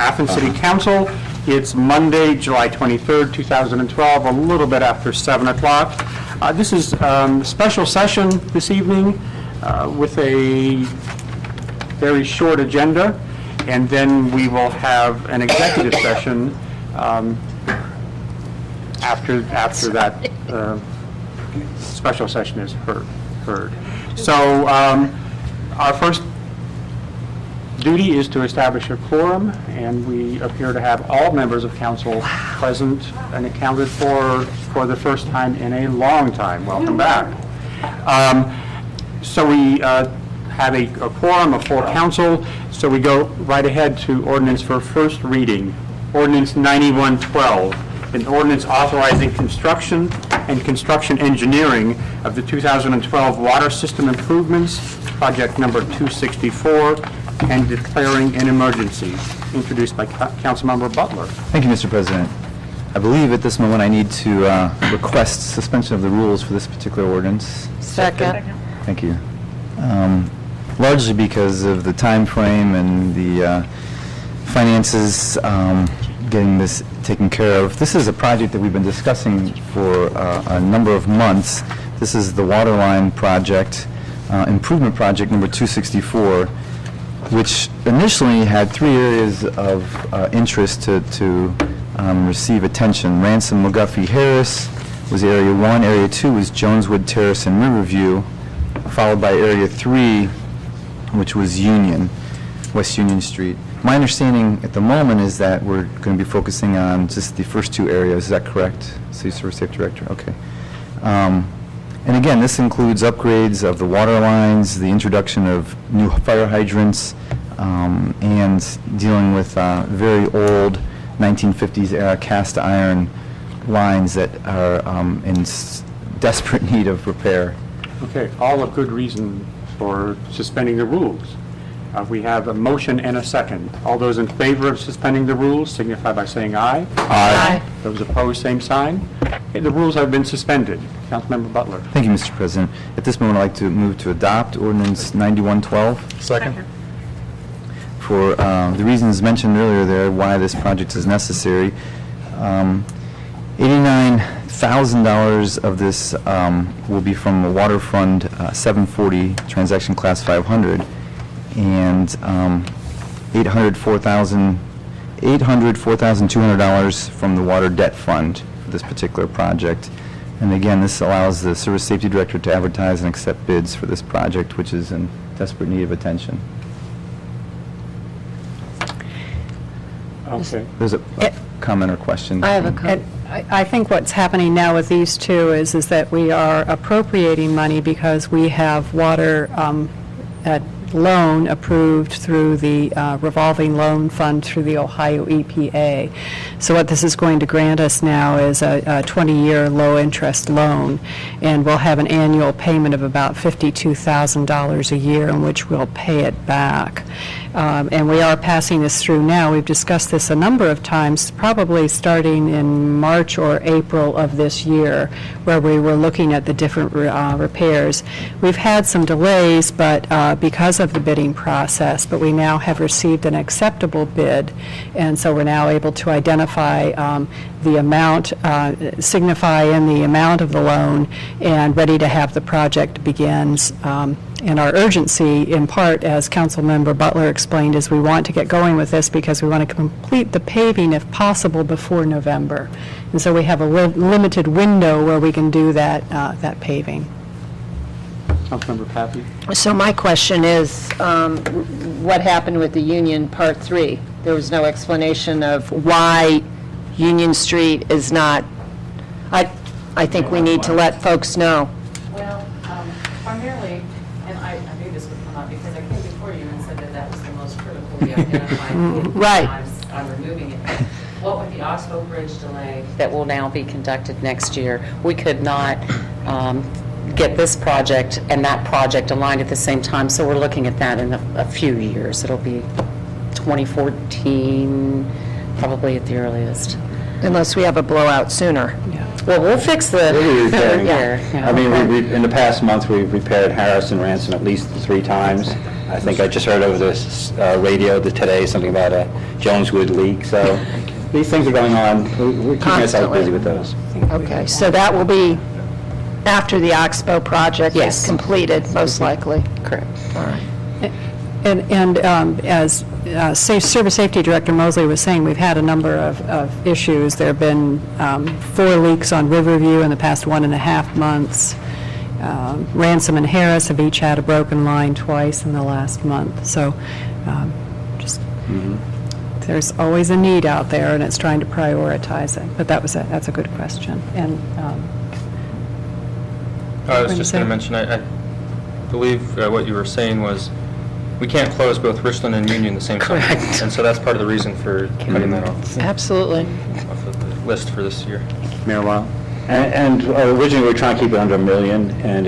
Athens City Council. It's Monday, July 23rd, 2012, a little bit after 7 o'clock. This is a special session this evening with a very short agenda, and then we will have an executive session after that special session is heard. So our first duty is to establish a quorum, and we appear to have all members of council present and accounted for the first time in a long time. Welcome back. So we have a quorum of full council, so we go right ahead to ordinance for first reading. Ordinance 9112, an ordinance authorizing construction and construction engineering of the 2012 water system improvements, project number 264, and declaring an emergency, introduced by Councilmember Butler. Thank you, Mr. President. I believe at this moment I need to request suspension of the rules for this particular ordinance. Second. Thank you. Largely because of the time frame and the finances getting this taken care of. This is a project that we've been discussing for a number of months. This is the water line project, improvement project number 264, which initially had three areas of interest to receive attention. Ransom, McGuffey, Harris was Area 1. Area 2 was Joneswood Terrace and Riverview, followed by Area 3, which was Union, West Union Street. My understanding at the moment is that we're going to be focusing on just the first two areas. Is that correct, City Service Safety Director? Okay. And again, this includes upgrades of the water lines, the introduction of new fire hydrants, and dealing with very old 1950s era cast iron lines that are in desperate need of repair. Okay, all a good reason for suspending the rules. We have a motion and a second. All those in favor of suspending the rules signify by saying aye. Aye. Those opposed, same sign. Okay, the rules have been suspended. Councilmember Butler. Thank you, Mr. President. At this moment, I'd like to move to adopt ordinance 9112. Second. For the reasons mentioned earlier there, why this project is necessary. $89,000 of this will be from the Water Fund 740 Transaction Class 500, and $804,200 from the Water Debt Fund for this particular project. And again, this allows the Service Safety Director to advertise and accept bids for this project, which is in desperate need of attention. Okay. There's a comment or question. I have a comment. I think what's happening now with these two is that we are appropriating money because we have water loan approved through the revolving loan fund through the Ohio EPA. So what this is going to grant us now is a 20-year low-interest loan, and we'll have an annual payment of about $52,000 a year in which we'll pay it back. And we are passing this through now. We've discussed this a number of times, probably starting in March or April of this year, where we were looking at the different repairs. We've had some delays, but because of the bidding process, but we now have received an acceptable bid, and so we're now able to identify the amount, signify in the amount of the loan, and ready to have the project begins. And our urgency, in part, as Councilmember Butler explained, is we want to get going with this because we want to complete the paving, if possible, before November. And so we have a limited window where we can do that paving. Councilmember Pappy. So my question is, what happened with the Union Part 3? There was no explanation of why Union Street is not, I think we need to let folks know. Well, primarily, and I knew this would come up because I came before you and said that that was the most critically identified. Right. I'm removing it. What with the Oxbow Bridge delay that will now be conducted next year, we could not get this project and that project aligned at the same time, so we're looking at that in a few years. It'll be 2014, probably at the earliest. Unless we have a blowout sooner. Yeah. Well, we'll fix the We'll be repairing. Yeah. I mean, in the past month, we've repaired Harris and Ransom at least 3 times. I think I just heard over this radio today something about a Joneswood leak, so these things are going on. We're keeping ourselves busy with those. Okay, so that will be after the Oxbow project is Yes. completed, most likely. Correct. All right. And as Service Safety Director Mosley was saying, we've had a number of issues. There have been 4 leaks on Riverview in the past 1.5 months. Ransom and Harris have each had a broken line twice in the last month. So just, there's always a need out there, and it's trying to prioritize it. But that's a good question. And I was just going to mention, I believe what you were saying was, we can't close both Richland and Union the same time. Correct. And so that's part of the reason for cutting that off Absolutely. of the list for this year. Mayor Weil? And originally, we were trying to keep it under $1 million, and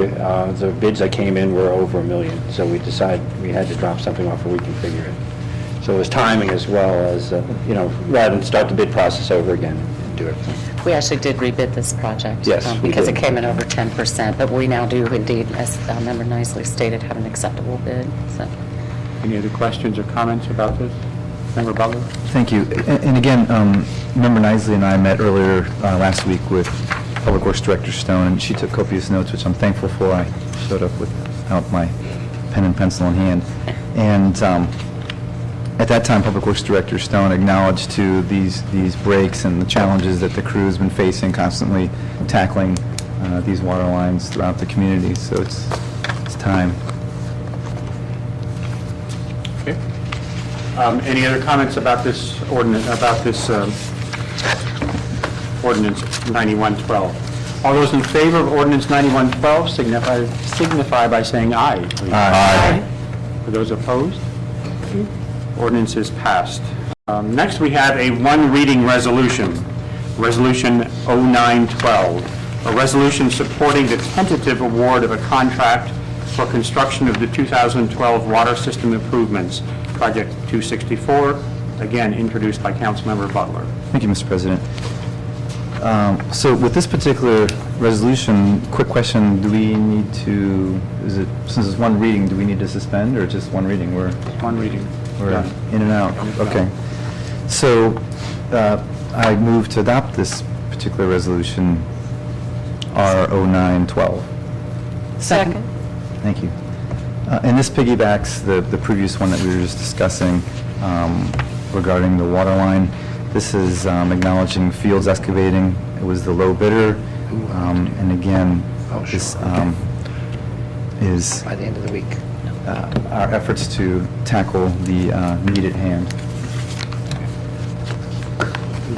the bids that came in were over $1 million. So we decided we had to drop something off or reconfigure it. So it was timing as well as, rather than start the bid process over again and do it. We actually did rebid this project. Yes, we Because did. it came in over 10%, but we now do indeed, as Member Nicely stated, have an acceptable bid, so. Any other questions or comments about this? Member Butler? Thank you. And again, Member Nisley and I met earlier last week with Public Works Director Stone, and she took copious notes, which I'm thankful for. I showed up without my pen and pencil in hand. And at that time, Public Works Director Stone acknowledged to these breaks and the challenges that the crew has been facing, constantly tackling these water lines throughout the community. So it's time. Okay. Any other comments about this ordinance, ordinance 9112? All those in favor of ordinance 9112 signify by saying aye, please. Aye. For those opposed? Ordinance is passed. Next, we have a one-reading resolution, Resolution 0912, a resolution supporting the tentative award of a contract for construction of the 2012 water system improvements, Project 264, again introduced by Councilmember Butler. Thank you, Mr. President. So with this particular resolution, quick question, do we need to, since it's one reading, do we need to suspend or just one reading? We're One reading. in and out. Okay. So I move to adopt this particular resolution, R0912. Second. Thank you. And this piggybacks the previous one that we were just discussing regarding the water line. This is acknowledging Fields Excavating. It was the low bidder. And again, this is By the end of the week. our efforts to tackle the need at hand.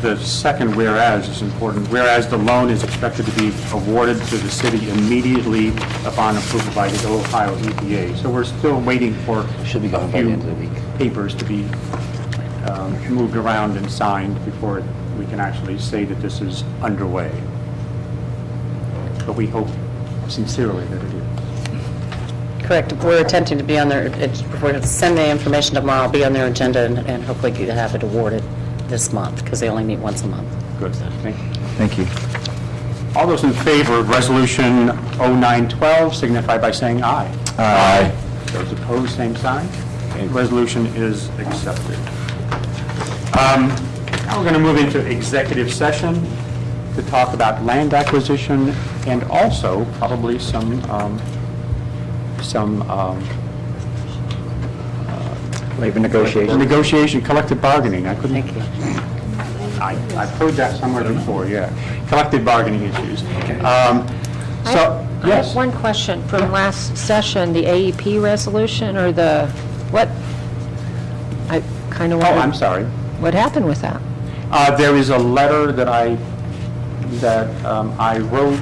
The second whereas is important. Whereas the loan is expected to be awarded to the city immediately upon approval by the Ohio EPA. So we're still waiting for Should be going by the end of the week. papers to be moved around and signed before we can actually say that this is underway. But we hope sincerely that it is. Correct. We're attempting to be on their, we're going to send the information tomorrow, be on their agenda, and hopefully have it awarded this month, because they only meet once a month. Good, thank you. Thank you. All those in favor of Resolution 0912 signify by saying aye. Aye. Those opposed, same sign. Okay, resolution is accepted. Now we're going to move into executive session to talk about land acquisition and also probably some Labor negotiations. negotiation, collective bargaining. I couldn't. Thank you. I've heard that somewhere before, yeah. Collective bargaining issues. I Yes. have one question from last session, the AEP resolution or the, what? I kind of Oh, wondered. I'm sorry. What happened with that? There is a letter that I wrote.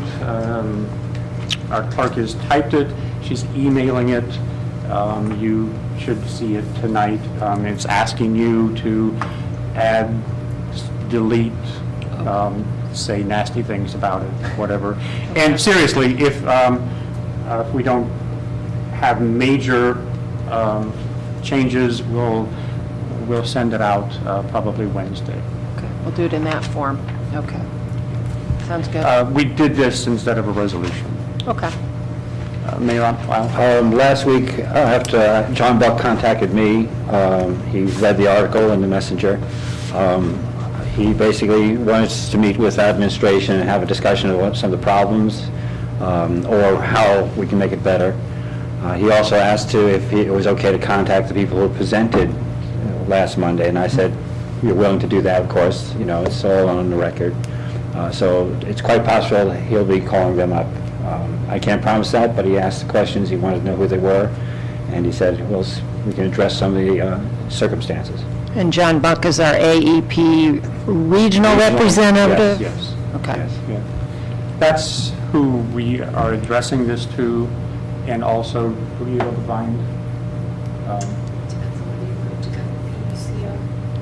Our clerk has typed it. She's emailing it. You should see it tonight. It's asking you to add, delete, say nasty things about it, whatever. And seriously, if we don't have major changes, we'll send it out probably Wednesday. Okay, we'll do it in that form. Okay. sounds good. We did this instead of a resolution. Okay. Mayor Weil? Last week, after John Buck contacted me, he read the article in the Messenger. He basically wanted us to meet with administration and have a discussion of what some of the problems or how we can make it better. He also asked if it was okay to contact the people who presented last Monday, and I said, we're willing to do that, of course. You know, it's all on the record. So it's quite possible that he'll be calling them up. I can't promise that, but he asked the questions, he wanted to know who they were, and he said, well, we can address some of the circumstances. And John Buck is our AEP regional representative? Yes. Okay. Yes. Yeah. That's who we are addressing this to, and also, who you able to find?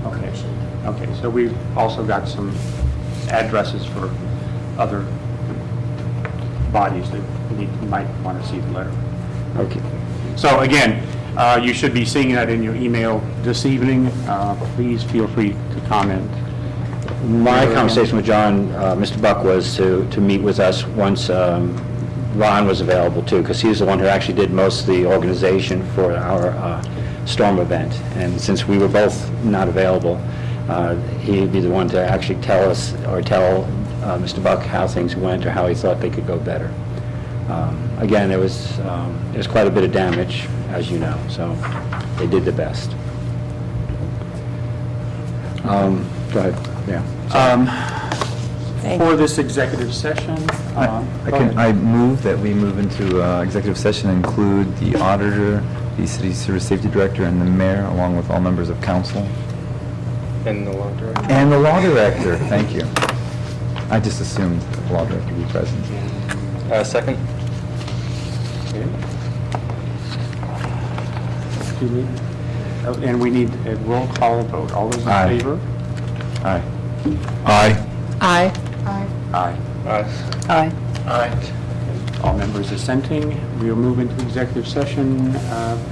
Okay. Okay, so we've also got some addresses for other bodies that might want to see the letter. Okay. So again, you should be seeing that in your email this evening. Please feel free to comment. My conversation with John, Mr. Buck, was to meet with us once Ron was available too, because he's the one who actually did most of the organization for our storm event. And since we were both not available, he'd be the one to actually tell us, or tell Mr. Buck how things went or how he thought they could go better. Again, there was quite a bit of damage, as you know, so they did the best. Go ahead, yeah. For this executive session, go ahead. I move that we move into executive session and include the auditor, the city service safety director, and the mayor, along with all members of council. And the law director. And the law director, thank you. I just assumed the law director would be present. Second? And we need a roll call vote. All those in Aye. favor? Aye. Aye. Aye. Aye. Aye. Aye. All members assenting. We will move into executive session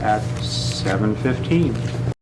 at 7:15.